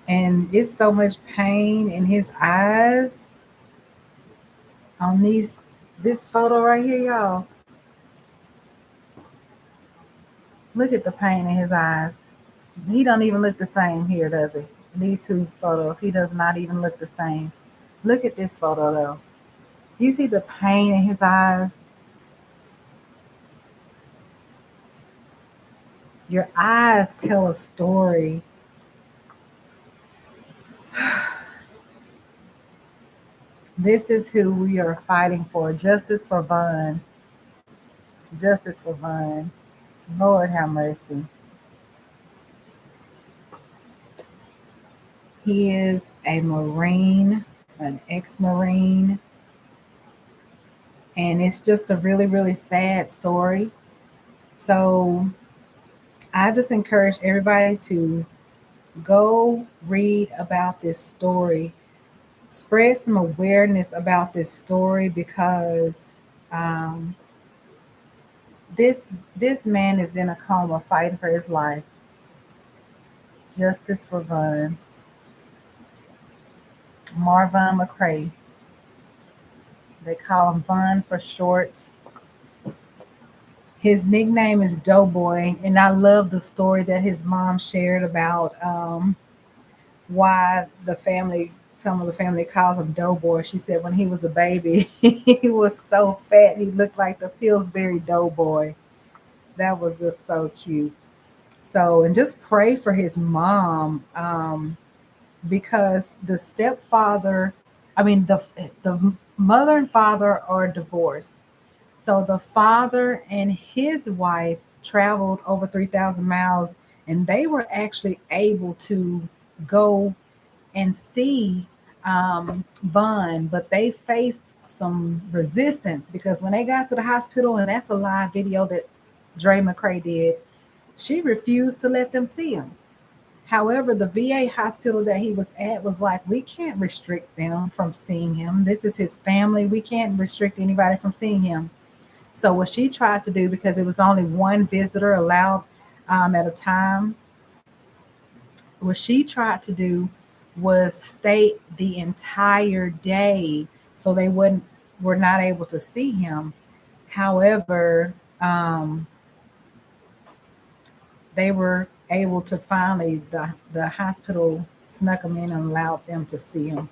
And it's so much pain in his eyes on this photo right here, y'all. Look at the pain in his eyes. He don't even look the same here, does he? These two photos, he does not even look the same. Look at this photo though. You see the pain in his eyes? Your eyes tell a story. This is who we are fighting for. Justice for Von. Justice for Von. Lord have mercy. He is a Marine, an ex-Marine, and it's just a really, really sad story. So I just encourage everybody to go read about this story, spread some awareness about this story because um, this man is in a coma fighting for his life. Justice for Von. Marvon McCray. They call him Von for short. His nickname is Doughboy, and I love the story that his mom shared about why some of the family calls him Doughboy. She said when he was a baby, he was so fat, he looked like the Pillsbury Doughboy. That was just so cute. So, and just pray for his mom because the stepfather, I mean, the mother and father are divorced. So the father and his wife traveled over 3,000 miles, and they were actually able to go and see Vaughn, but they faced some resistance because when they got to the hospital, and that's a live video that Dre McCray did, she refused to let them see him. However, the VA hospital that he was at was like, we can't restrict them from seeing him. This is his family. We can't restrict anybody from seeing him. So what she tried to do, because it was only one visitor allowed at a time, what she tried to do was stay the entire day so they wouldn't were not able to see him. However, they were able to finally the hospital snuck him in and allowed them to see him,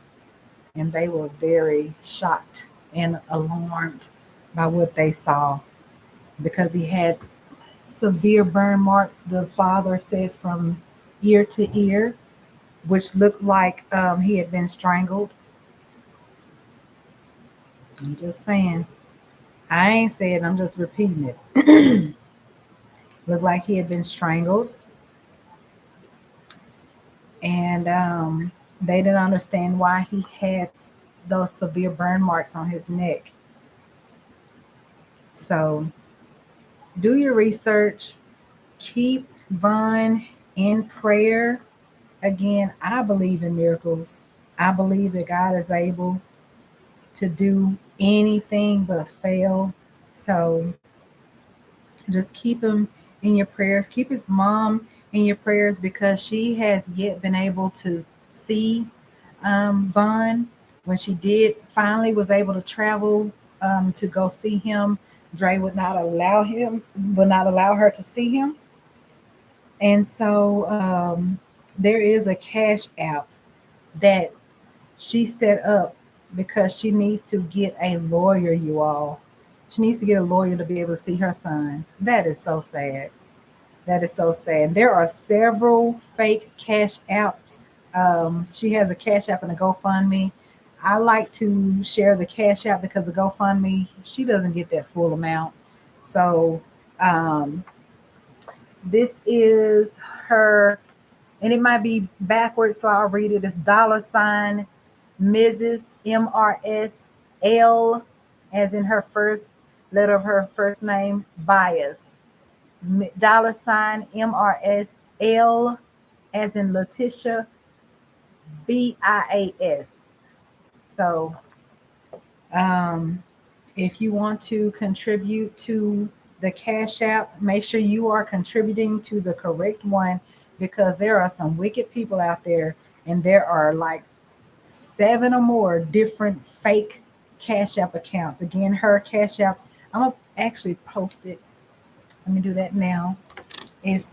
and they were very shocked and alarmed by what they saw because he had severe burn marks, the father said, from ear to ear, which looked like he had been strangled. I'm just saying. I ain't saying, I'm just repeating it. Looked like he had been strangled. And they didn't understand why he had those severe burn marks on his neck. So do your research. Keep Vaughn in prayer. Again, I believe in miracles. I believe that God is able to do anything but fail. So just keep him in your prayers. Keep his mom in your prayers because she has yet been able to see Vaughn. When she did finally was able to travel to go see him, Dre would not allow her to see him. And so there is a cash app that she set up because she needs to get a lawyer, you all. She needs to get a lawyer to be able to see her son. That is so sad. That is so sad. There are several fake cash apps. She has a cash app and a GoFundMe. I like to share the cash app because the GoFundMe, she doesn't get that full amount. So um, this is her, and it might be backwards, so I'll read it. It's $ Mrs. MRSL, as in her first letter of her first name, Bias. $MRSL, as in Letitia, BIAS. So um, if you want to contribute to the Cash App, make sure you are contributing to the correct one because there are some wicked people out there and there are like 7 or more different fake Cash App accounts. Again, her Cash App, I'm gonna actually post it. Let me do that now. It's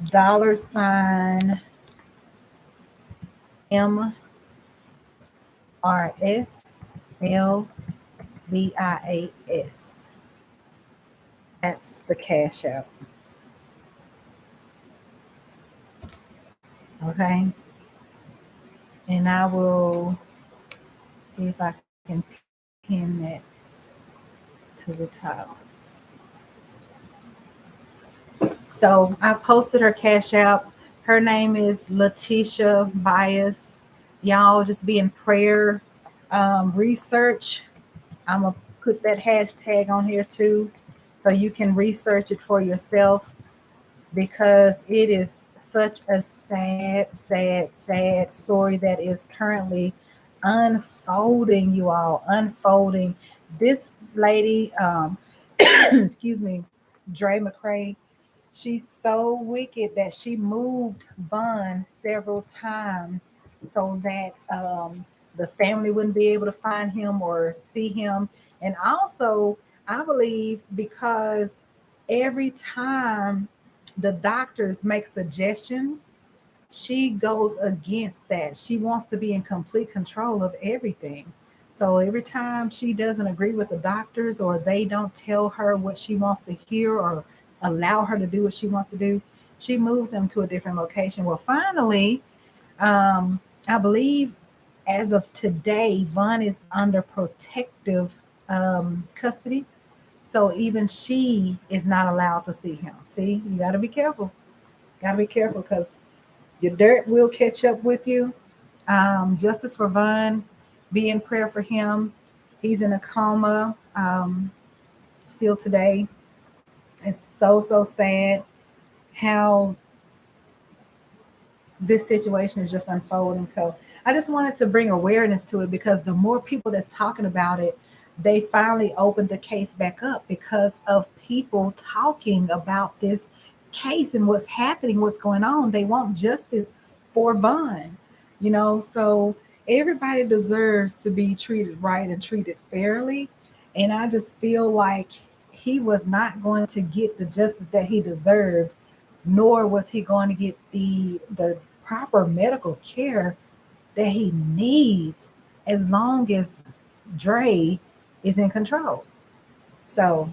$MRSLVIAS. That's the Cash App. Okay. And I will see if I can pin that to the top. So I posted her Cash App. Her name is Letitia Bias. Y'all just be in prayer. Research. I'm gonna put that hashtag on here too, so you can research it for yourself, because it is such a sad, sad, sad story that is currently unfolding. You all, unfolding. This lady, excuse me, Dre McCray, she's so wicked that she moved Von several times so that the family wouldn't be able to find him or see him. And also, I believe because every time the doctors make suggestions, she goes against that. She wants to be in complete control of everything. So every time she doesn't agree with the doctors, or they don't tell her what she wants to hear or allow her to do what she wants to do, she moves them to a different location. Well, finally, I believe as of today, Von is under protective custody. So even she is not allowed to see him. See, you got to be careful. Got to be careful, because your dirt will catch up with you. Justice4Von, be in prayer for him. He's in a coma still today. It's so, so sad how this situation is just unfolding. So I just wanted to bring awareness to it, because the more people that's talking about it, they finally opened the case back up because of people talking about this case and what's happening, what's going on. They want justice for Von, so everybody deserves to be treated right and treated fairly. And I just feel like he was not going to get the justice that he deserved, nor was he going to get the proper medical care that he needs, as long as Dre is in control. So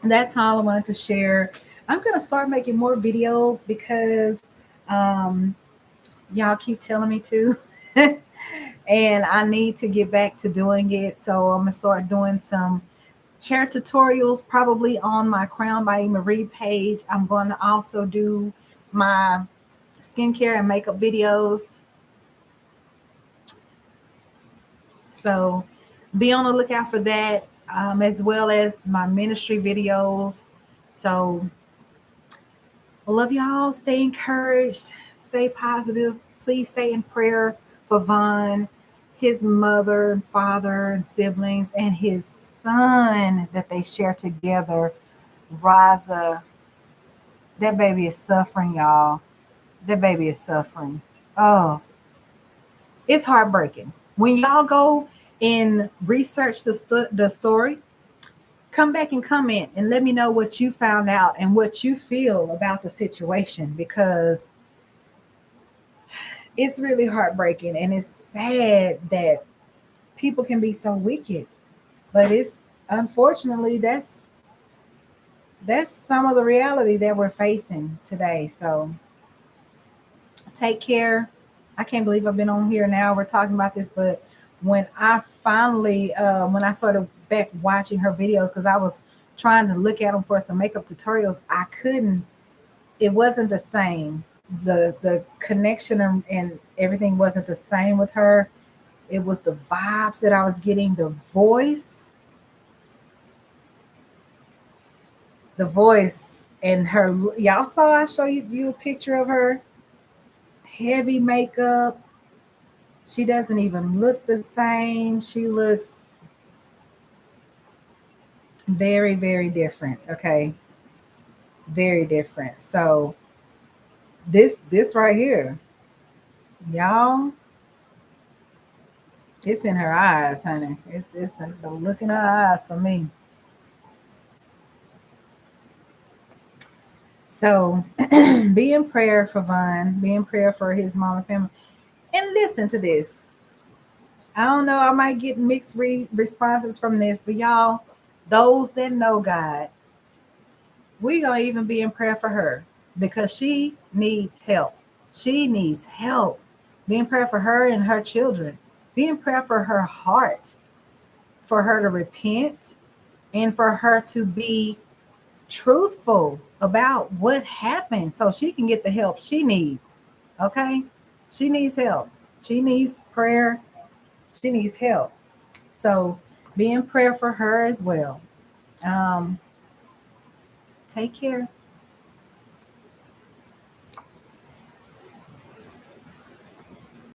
that's all I wanted to share. I'm gonna start making more videos because um, y'all keep telling me to. And I need to get back to doing it. So I'm gonna start doing some hair tutorials probably on my Crown by Marie page. I'm going to also do my skincare and makeup videos. So be on the lookout for that, as well as my ministry videos. So I love y'all. Stay encouraged. Stay positive. Please stay in prayer for Von, his mother and father and siblings, and his son that they share together, Raza. That baby is suffering, y'all. That baby is suffering. Oh, it's heartbreaking. When y'all go and research the story, come back and comment and let me know what you found out and what you feel about the situation, because it's really heartbreaking, and it's sad that people can be so wicked. But it's, unfortunately, that's some of the reality that we're facing today. So take care. I can't believe I've been on here now. We're talking about this, but when I finally, when I started back watching her videos, because I was trying to look at them for some makeup tutorials, I couldn't. It wasn't the same. The connection and everything wasn't the same with her. It was the vibes that I was getting, the voice, and her. Y'all saw, I show you a picture of her, heavy makeup. She doesn't even look the same. She looks very, very different. Okay. Very different. So this right here, Y'all, it's in her eyes, honey. It's the look in her eyes for me. So be in prayer for Von, be in prayer for his mom and family. And listen to this. I don't know, I might get mixed responses from this, but y'all, those that know God, we're going to even be in prayer for her because she needs help. She needs help. Be in prayer for her and her children. Be in prayer for her heart, for her to repent, and for her to be truthful about what happened so she can get the help she needs. Okay? She needs help. She needs prayer. She needs help. So be in prayer for her as well. Um, take care.